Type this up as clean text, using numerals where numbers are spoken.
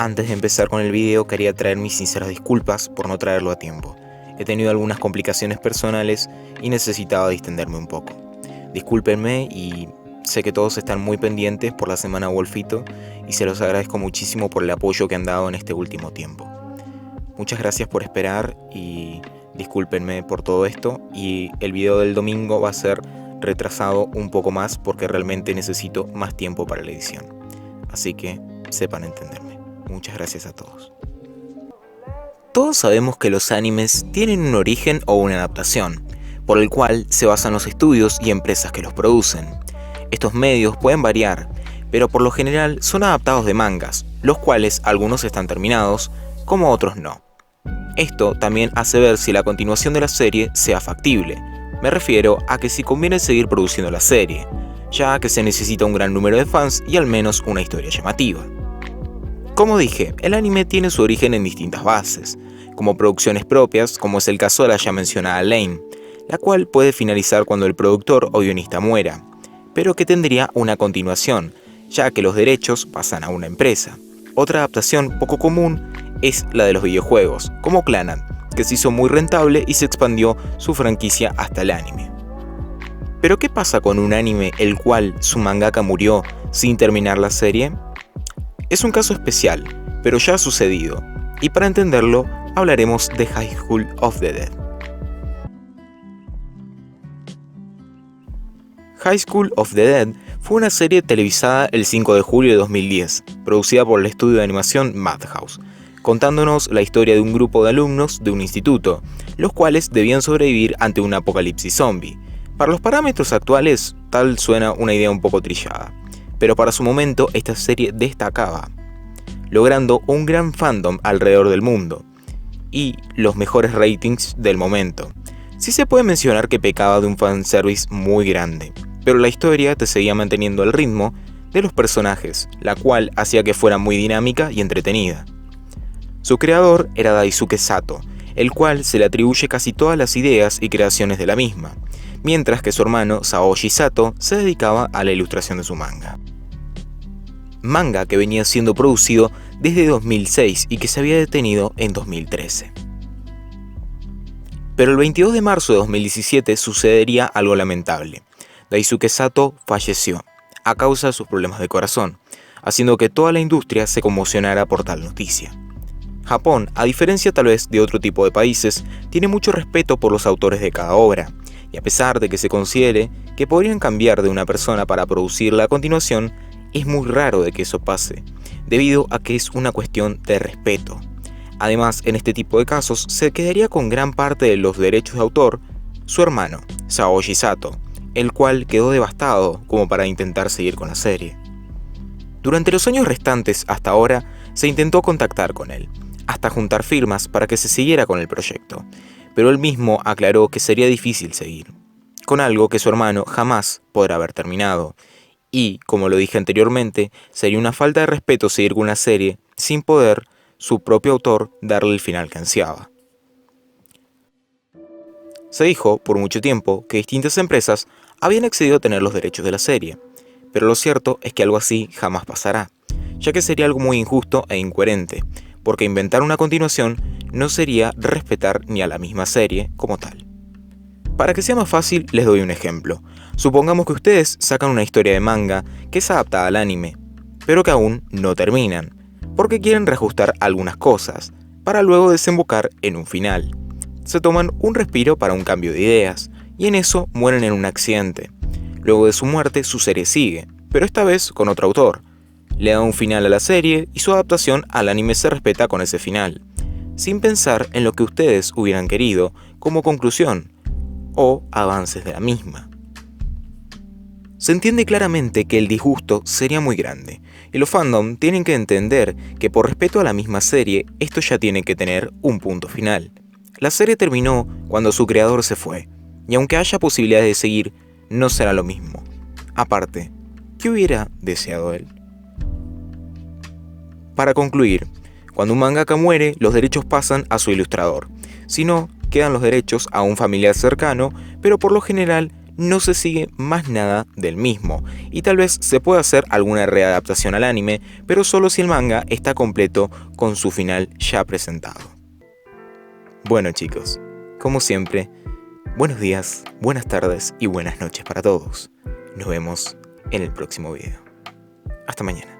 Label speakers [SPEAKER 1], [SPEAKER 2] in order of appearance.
[SPEAKER 1] Antes de empezar con el video quería traer mis sinceras disculpas por no traerlo a tiempo. He tenido algunas complicaciones personales y necesitaba distenderme un poco. Discúlpenme y sé que todos están muy pendientes por la semana Wolfito y se los agradezco muchísimo por el apoyo que han dado en este último tiempo. Muchas gracias por esperar y discúlpenme por todo esto, y el video del domingo va a ser retrasado un poco más porque realmente necesito más tiempo para la edición. Así que sepan entenderme. Muchas gracias a todos. Todos sabemos que los animes tienen un origen o una adaptación, por el cual se basan los estudios y empresas que los producen. Estos medios pueden variar, pero por lo general son adaptados de mangas, los cuales algunos están terminados, como otros no. Esto también hace ver si la continuación de la serie sea factible. Me refiero a que si conviene seguir produciendo la serie, ya que se necesita un gran número de fans y al menos una historia llamativa. Como dije, el anime tiene su origen en distintas bases, como producciones propias, como es el caso de la ya mencionada Lane, la cual puede finalizar cuando el productor o guionista muera, pero que tendría una continuación, ya que los derechos pasan a una empresa. Otra adaptación poco común es la de los videojuegos, como Clannad, que se hizo muy rentable y se expandió su franquicia hasta el anime. ¿Pero qué pasa con un anime el cual su mangaka murió sin terminar la serie? Es un caso especial, pero ya ha sucedido, y para entenderlo hablaremos de High School of the Dead. High School of the Dead fue una serie televisada el 5 de julio de 2010, producida por el estudio de animación Madhouse, contándonos la historia de un grupo de alumnos de un instituto, los cuales debían sobrevivir ante un apocalipsis zombie. Para los parámetros actuales, tal suena una idea un poco trillada, pero para su momento esta serie destacaba, logrando un gran fandom alrededor del mundo y los mejores ratings del momento. Sí se puede mencionar que pecaba de un fanservice muy grande, pero la historia te seguía manteniendo el ritmo de los personajes, la cual hacía que fuera muy dinámica y entretenida. Su creador era Daisuke Sato, el cual se le atribuye casi todas las ideas y creaciones de la misma, mientras que su hermano Saoshi Sato se dedicaba a la ilustración de su manga. Manga que venía siendo producido desde 2006 y que se había detenido en 2013. Pero el 22 de marzo de 2017 sucedería algo lamentable. Daisuke Sato falleció a causa de sus problemas de corazón, haciendo que toda la industria se conmocionara por tal noticia. Japón, a diferencia tal vez de otro tipo de países, tiene mucho respeto por los autores de cada obra, y a pesar de que se considere que podrían cambiar de una persona para producirla a continuación, es muy raro de que eso pase, debido a que es una cuestión de respeto. Además, en este tipo de casos, se quedaría con gran parte de los derechos de autor su hermano, Saoshi Sato, el cual quedó devastado como para intentar seguir con la serie. Durante los años restantes hasta ahora, se intentó contactar con él, hasta juntar firmas para que se siguiera con el proyecto, pero él mismo aclaró que sería difícil seguir, con algo que su hermano jamás podrá haber terminado, y, como lo dije anteriormente, sería una falta de respeto seguir con una serie sin poder su propio autor darle el final que ansiaba. Se dijo por mucho tiempo que distintas empresas habían accedido a tener los derechos de la serie, pero lo cierto es que algo así jamás pasará, ya que sería algo muy injusto e incoherente, porque inventar una continuación no sería respetar ni a la misma serie como tal. Para que sea más fácil, les doy un ejemplo. Supongamos que ustedes sacan una historia de manga que es adaptada al anime, pero que aún no terminan, porque quieren reajustar algunas cosas, para luego desembocar en un final. Se toman un respiro para un cambio de ideas, y en eso mueren en un accidente. Luego de su muerte, su serie sigue, pero esta vez con otro autor. Le da un final a la serie y su adaptación al anime se respeta con ese final, sin pensar en lo que ustedes hubieran querido como conclusión o avances de la misma. Se entiende claramente que el disgusto sería muy grande, y los fandom tienen que entender que por respeto a la misma serie, esto ya tiene que tener un punto final. La serie terminó cuando su creador se fue, y aunque haya posibilidades de seguir, no será lo mismo. Aparte, ¿qué hubiera deseado él? Para concluir, cuando un mangaka muere, los derechos pasan a su ilustrador. Si no, quedan los derechos a un familiar cercano, pero por lo general no se sigue más nada del mismo, y tal vez se pueda hacer alguna readaptación al anime, pero solo si el manga está completo con su final ya presentado. Bueno chicos, como siempre, buenos días, buenas tardes y buenas noches para todos. Nos vemos en el próximo video. Hasta mañana.